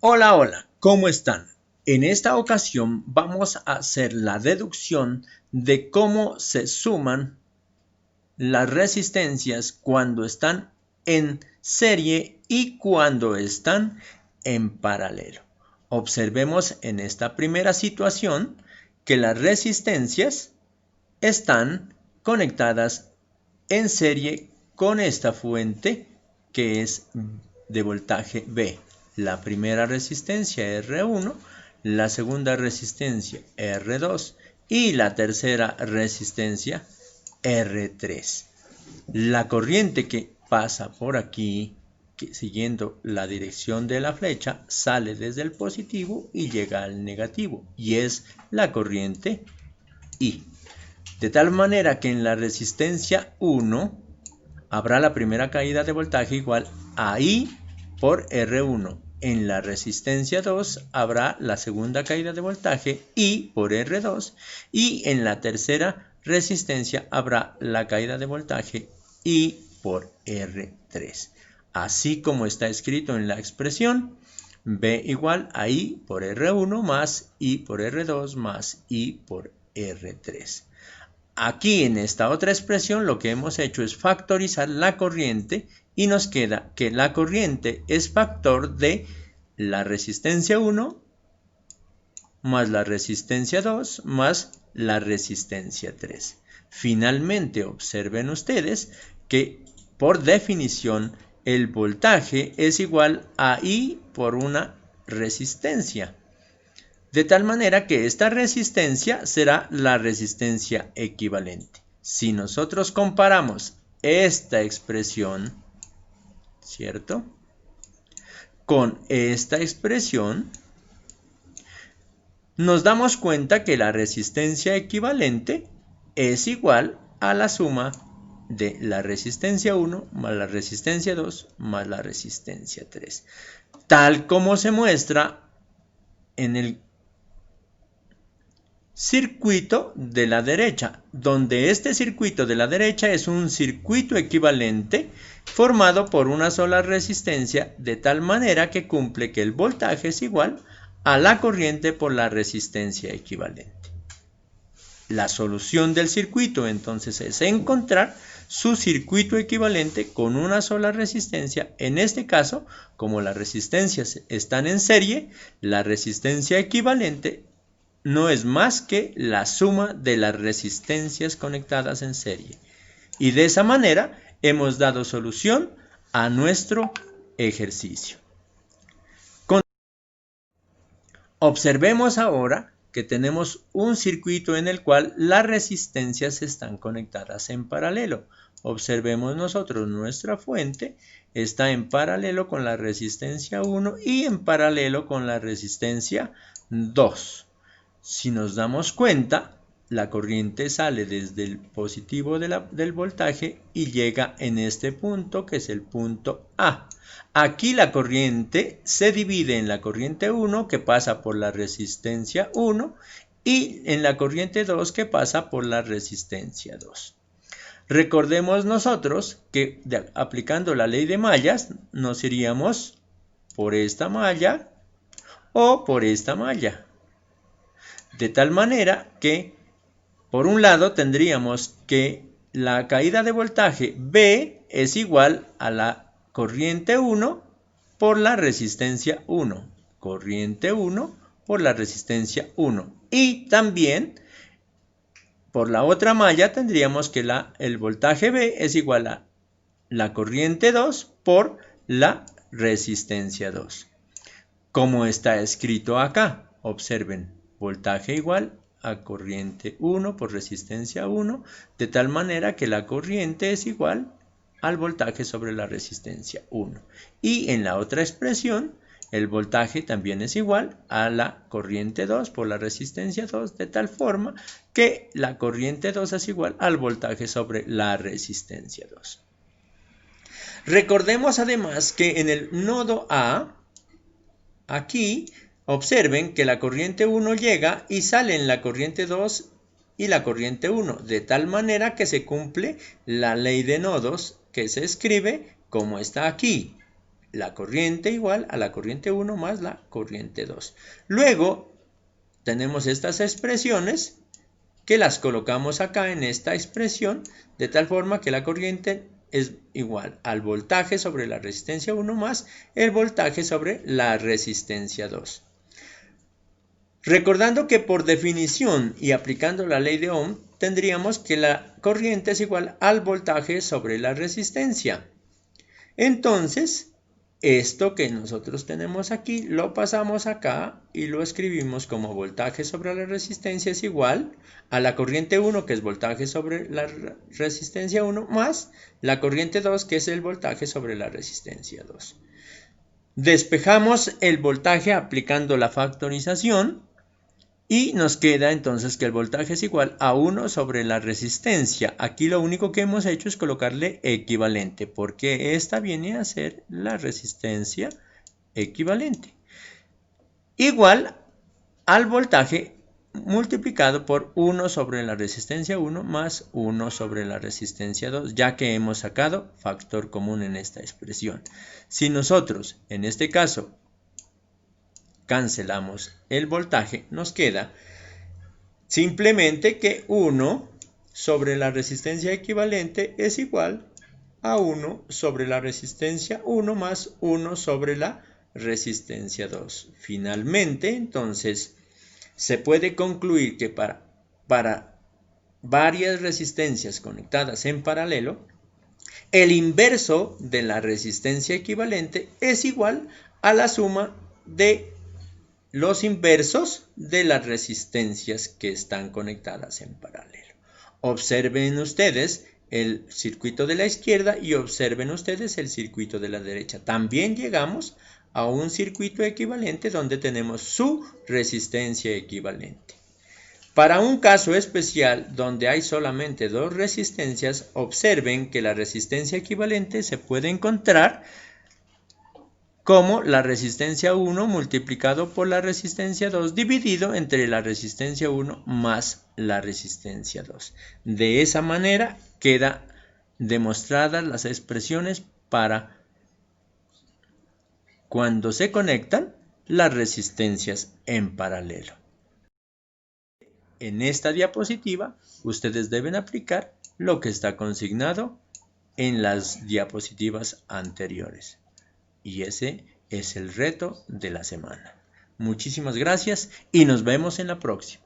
Hola, hola, ¿cómo están? En esta ocasión vamos a hacer la deducción de cómo se suman las resistencias cuando están en serie y cuando están en paralelo. Observemos en esta primera situación que las resistencias están conectadas en serie con esta fuente que es de voltaje B. La primera resistencia R1, la segunda resistencia R2 y la tercera resistencia R3. La corriente que pasa por aquí, siguiendo la dirección de la flecha, sale desde el positivo y llega al negativo, y es la corriente I. De tal manera que en la resistencia 1 habrá la primera caída de voltaje igual a I por R1. En la resistencia 2 habrá la segunda caída de voltaje I por R2 y en la tercera resistencia habrá la caída de voltaje I por R3. Así como está escrito en la expresión B igual a I por R1 más I por R2 más I por R3. Aquí en esta otra expresión lo que hemos hecho es factorizar la corriente y nos queda que la corriente es factor de la resistencia 1 más la resistencia 2 más la resistencia 3. Finalmente observen ustedes que por definición el voltaje es igual a I por una resistencia. De tal manera que esta resistencia será la resistencia equivalente. Si nosotros comparamos esta expresión, ¿cierto?, con esta expresión, nos damos cuenta que la resistencia equivalente es igual a la suma de la resistencia 1 más la resistencia 2 más la resistencia 3. Tal como se muestra en el circuito de la derecha, donde este circuito de la derecha es un circuito equivalente formado por una sola resistencia, de tal manera que cumple que el voltaje es igual a la corriente por la resistencia equivalente. La solución del circuito entonces es encontrar su circuito equivalente con una sola resistencia. En este caso, como las resistencias están en serie, la resistencia equivalente no es más que la suma de las resistencias conectadas en serie. Y de esa manera hemos dado solución a nuestro ejercicio. Observemos ahora que tenemos un circuito en el cual las resistencias están conectadas en paralelo. Observemos nosotros, nuestra fuente está en paralelo con la resistencia 1 y en paralelo con la resistencia 2. Si nos damos cuenta, la corriente sale desde el positivo del voltaje y llega en este punto, que es el punto A. Aquí la corriente se divide en la corriente 1, que pasa por la resistencia 1, y en la corriente 2, que pasa por la resistencia 2. Recordemos nosotros que aplicando la ley de mallas, nos iríamos por esta malla o por esta malla. De tal manera que, por un lado, tendríamos que la caída de voltaje B es igual a la corriente 1 por la resistencia 1. Corriente 1 por la resistencia 1. Y también, por la otra malla, tendríamos que el voltaje B es igual a la corriente 2 por la resistencia 2. Como está escrito acá, observen. Voltaje igual a corriente 1 por resistencia 1, de tal manera que la corriente es igual al voltaje sobre la resistencia 1. Y en la otra expresión, el voltaje también es igual a la corriente 2 por la resistencia 2, de tal forma que la corriente 2 es igual al voltaje sobre la resistencia 2. Recordemos además que en el nodo A, aquí, observen que la corriente 1 llega y sale en la corriente 2 y la corriente 1, de tal manera que se cumple la ley de nodos que se escribe como está aquí. la corriente igual a la corriente 1 más la corriente 2. Luego tenemos estas expresiones que las colocamos acá en esta expresión, de tal forma que la corriente es igual al voltaje sobre la resistencia 1 más el voltaje sobre la resistencia 2. Recordando que por definición y aplicando la ley de Ohm, tendríamos que la corriente es igual al voltaje sobre la resistencia. Entonces, esto que nosotros tenemos aquí lo pasamos acá y lo escribimos como voltaje sobre la resistencia es igual a la corriente 1, que es voltaje sobre la resistencia 1, más la corriente 2, que es el voltaje sobre la resistencia 2. Despejamos el voltaje aplicando la factorización y nos queda entonces que el voltaje es igual a 1 sobre la resistencia. Aquí lo único que hemos hecho es colocarle equivalente, porque esta viene a ser la resistencia equivalente. Igual al voltaje multiplicado por 1 sobre la resistencia 1 más 1 sobre la resistencia 2, ya que hemos sacado factor común en esta expresión. Si nosotros, en este caso, cancelamos el voltaje, nos queda simplemente que 1 sobre la resistencia equivalente es igual a 1 sobre la resistencia 1 más 1 sobre la resistencia 2. Finalmente, entonces, se puede concluir que para varias resistencias conectadas en paralelo, el inverso de la resistencia equivalente es igual a la suma de los inversos de las resistencias que están conectadas en paralelo. Observen ustedes el circuito de la izquierda y observen ustedes el circuito de la derecha. También llegamos a un circuito equivalente donde tenemos su resistencia equivalente. Para un caso especial donde hay solamente dos resistencias, observen que la resistencia equivalente se puede encontrar como la resistencia 1 multiplicado por la resistencia 2 dividido entre la resistencia 1 más la resistencia 2. De esa manera quedan demostradas las expresiones para cuando se conectan las resistencias en paralelo. En esta diapositiva ustedes deben aplicar lo que está consignado en las diapositivas anteriores. Y ese es el reto de la semana. Muchísimas gracias y nos vemos en la próxima.